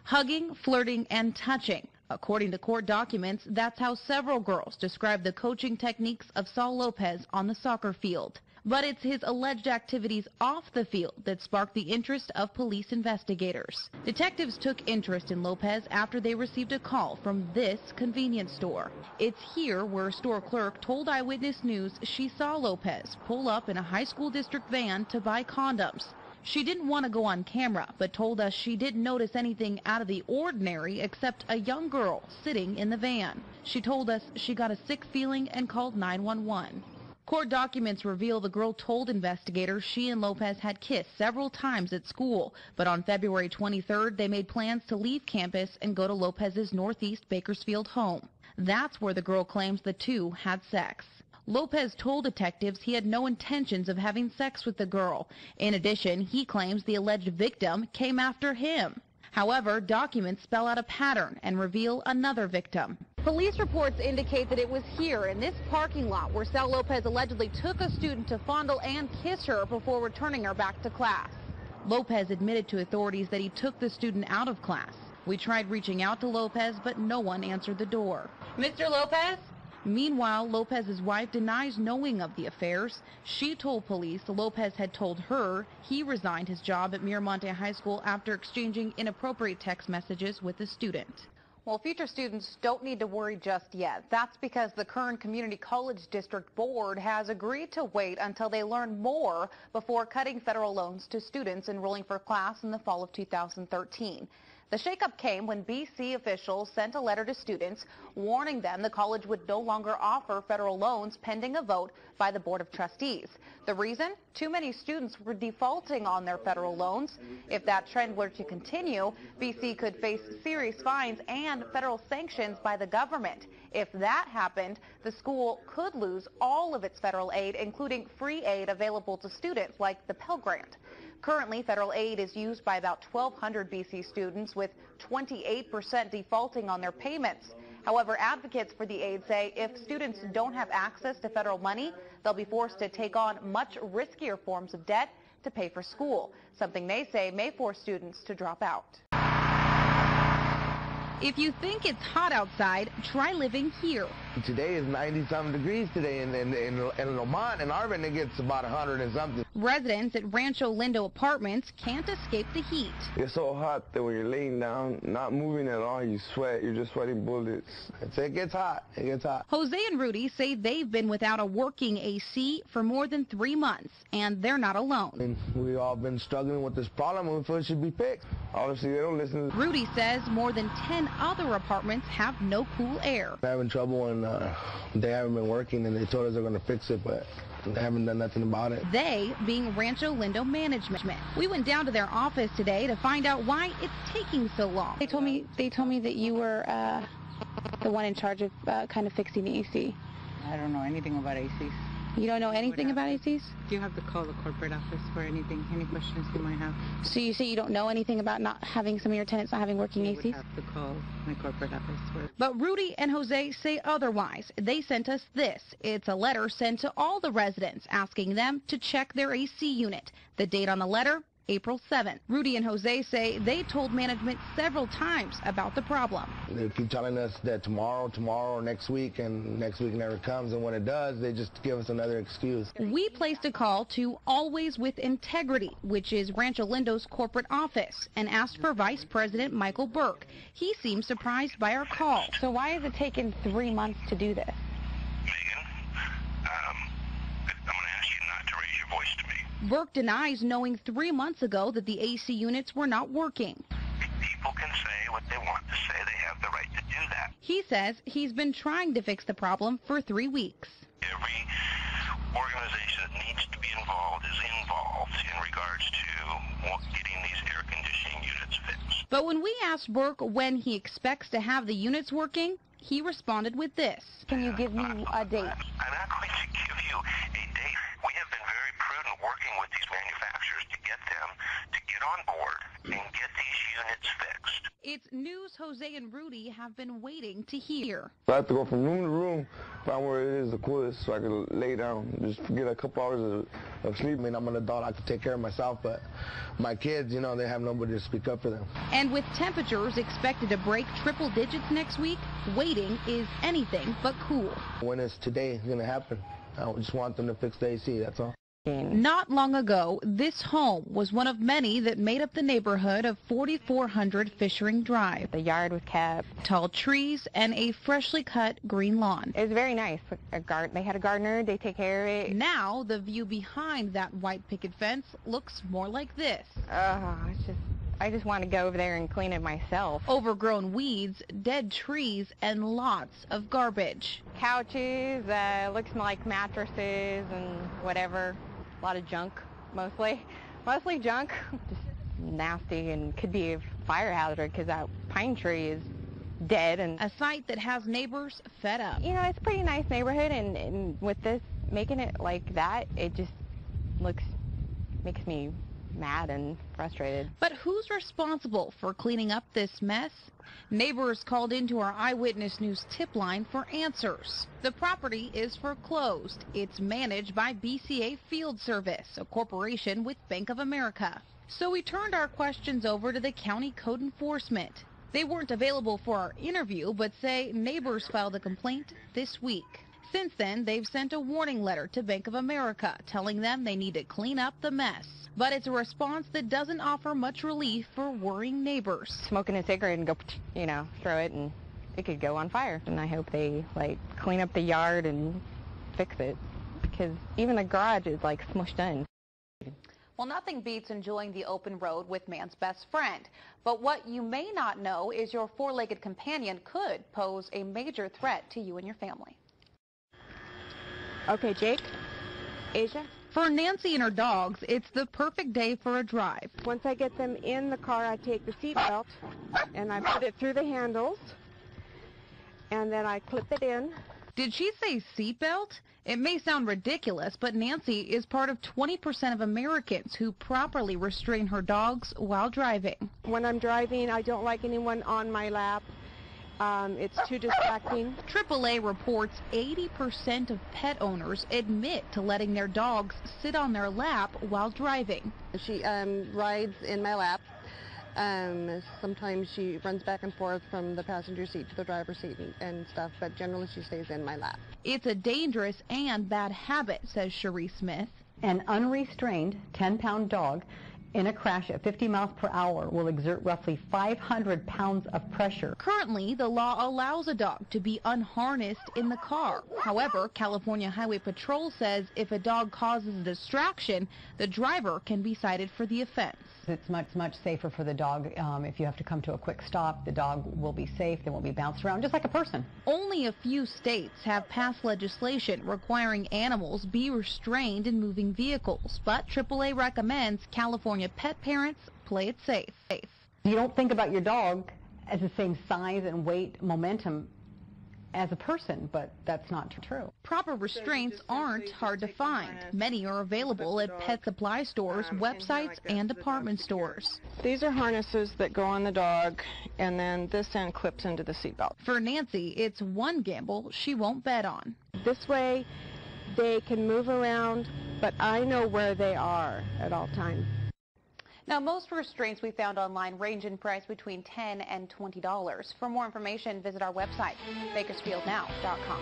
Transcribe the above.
hugging, flirting, and touching. According to court documents, that's how several girls described the coaching techniques of Saul Lopez on the soccer field. But it's his alleged activities off the field that sparked the interest of police investigators. Detectives took interest in Lopez after they received a call from this convenience store. It's here where a store clerk told Eyewitness News she saw Lopez pull up in a high school district van to buy condoms. She didn't want to go on camera, but told us she didn't notice anything out of the ordinary except a young girl sitting in the van. She told us she got a sick feeling and called 911. Court documents reveal the girl told investigators she and Lopez had kissed several times at school, but on February 23rd, they made plans to leave campus and go to Lopez's Northeast Bakersfield home. That's where the girl claims the two had sex. Lopez told detectives he had no intentions of having sex with the girl. In addition, he claims the alleged victim came after him. However, documents spell out a pattern and reveal another victim. Police reports indicate that it was here in this parking lot where Saul Lopez allegedly took a student to fondle and kiss her before returning her back to class. Lopez admitted to authorities that he took the student out of class. We tried reaching out to Lopez, but no one answered the door. Mr. Lopez? Meanwhile, Lopez's wife denies knowing of the affairs. She told police Lopez had told her he resigned his job at Miramonte High School after exchanging inappropriate text messages with a student. Well, future students don't need to worry just yet. That's because the Kern Community College District Board has agreed to wait until they learn more before cutting federal loans to students enrolling for class in the fall of 2013. The shakeup came when BC officials sent a letter to students warning them the college would no longer offer federal loans pending a vote by the Board of Trustees. The reason? Too many students were defaulting on their federal loans. If that trend were to continue, BC could face serious fines and federal sanctions by the government. If that happened, the school could lose all of its federal aid, including free aid available to students like the Pell Grant. Currently, federal aid is used by about 1,200 BC students, with 28% defaulting on their payments. However, advocates for the aid say if students don't have access to federal money, they'll be forced to take on much riskier forms of debt to pay for school, something they say may force students to drop out. If you think it's hot outside, try living here. Today is 90-something degrees today, and in Lamont and Arvin it gets about 100 and something. Residents at Rancho Lindo Apartments can't escape the heat. It's so hot that when you're laying down, not moving at all, you sweat. You're just sweating bullets. It gets hot. It gets hot. Jose and Rudy say they've been without a working AC for more than 3 months, and they're not alone. And we've all been struggling with this problem, and we feel it should be fixed. Obviously, they don't listen. Rudy says more than 10 other apartments have no cool air. We're having trouble, and they haven't been working, and they told us they're going to fix it, but they haven't done nothing about it. They being Rancho Lindo Management. We went down to their office today to find out why it's taking so long. They told me that you were the one in charge of kind of fixing the AC. I don't know anything about ACs. You don't know anything about ACs? You have to call the corporate office for anything, any questions you might have. So you say you don't know anything about not having some of your tenants not having working ACs? You would have to call my corporate office for. But Rudy and Jose say otherwise. They sent us this. It's a letter sent to all the residents asking them to check their AC unit. The date on the letter, April 7th. Rudy and Jose say they told management several times about the problem. They keep telling us that tomorrow, next week, and next week never comes, and when it does, they just give us another excuse. We placed a call to Always with Integrity, which is Rancho Lindo's corporate office, and asked for Vice President Michael Burke. He seemed surprised by our call. So why has it taken 3 months to do this? Megan, I'm going to ask you not to raise your voice to me. Burke denies knowing 3 months ago that the AC units were not working. People can say what they want to say. They have the right to do that. He says he's been trying to fix the problem for 3 weeks. Every organization that needs to be involved is involved in regards to getting these air conditioning units fixed. But when we asked Burke when he expects to have the units working, he responded with this. Can you give me a date? I'm not going to give you a date. We have been very prudent working with these manufacturers to get them to get on board and get these units fixed. It's news Jose and Rudy have been waiting to hear. So I have to go from room to room find where it is the coolest so I can lay down, just get a couple hours of sleep. I mean, I'm an adult, I can take care of myself, but my kids, you know, they have nobody to speak up for them. And with temperatures expected to break triple digits next week, waiting is anything but cool. When is today going to happen? I just want them to fix the AC, that's all. Not long ago, this home was one of many that made up the neighborhood of 4400 Fishering Drive. The yard was kept. Tall trees and a freshly cut green lawn. It was very nice. They had a gardener, they take care of it. Now, the view behind that white picket fence looks more like this. I just want to go over there and clean it myself. Overgrown weeds, dead trees, and lots of garbage. Couches, looks like mattresses and whatever. A lot of junk, mostly junk. Just nasty and could be a fire hazard because that pine tree is dead. And a site that has neighbors fed up. You know, it's a pretty nice neighborhood, and with this, making it like that, it just makes me mad and frustrated. But who's responsible for cleaning up this mess? Neighbors called into our Eyewitness News tip line for answers. The property is foreclosed. It's managed by BCA Field Service, a corporation with Bank of America. So we turned our questions over to the county code enforcement. They weren't available for our interview, but say neighbors filed a complaint this week. Since then, they've sent a warning letter to Bank of America telling them they need to clean up the mess. But it's a response that doesn't offer much relief for worrying neighbors. Smoking a cigarette and go, throw it, and it could go on fire. And I hope they, clean up the yard and fix it, because even the garage is, smushed in. Well, nothing beats enjoying the open road with man's best friend. But what you may not know is your four-legged companion could pose a major threat to you and your family. Okay, Jake, Asia. For Nancy and her dogs, it's the perfect day for a drive. Once I get them in the car, I take the seat belt and I put it through the handles, and then I clip it in. Did she say seatbelt? It may sound ridiculous, but Nancy is part of 20% of Americans who properly restrain her dogs while driving. When I'm driving, I don't like anyone on my lap. It's too distracting. AAA reports 80% of pet owners admit to letting their dogs sit on their lap while driving. She rides in my lap. Sometimes she runs back and forth from the passenger seat to the driver's seat and stuff, but generally she stays in my lap. It's a dangerous and bad habit, says Cherie Smith. An unrestrained 10-pound dog in a crash at 50 miles per hour will exert roughly 500 pounds of pressure. Currently, the law allows a dog to be unharnessed in the car. However, California Highway Patrol says if a dog causes a distraction, the driver can be cited for the offense. It's much safer for the dog. If you have to come to a quick stop, the dog will be safe. They won't be bounced around, just like a person. Only a few states have passed legislation requiring animals be restrained in moving vehicles, but AAA recommends California pet parents play it safe. You don't think about your dog as the same size and weight, momentum as a person, but that's not true. Proper restraints aren't hard to find. Many are available at pet supply stores, websites, and department stores. These are harnesses that go on the dog, and then this end clips into the seatbelt. For Nancy, it's one gamble she won't bet on. This way, they can move around, but I know where they are at all times. Now, most restraints we found online range in price between $10 and $20. For more information, visit our website, bakersfieldnow.com.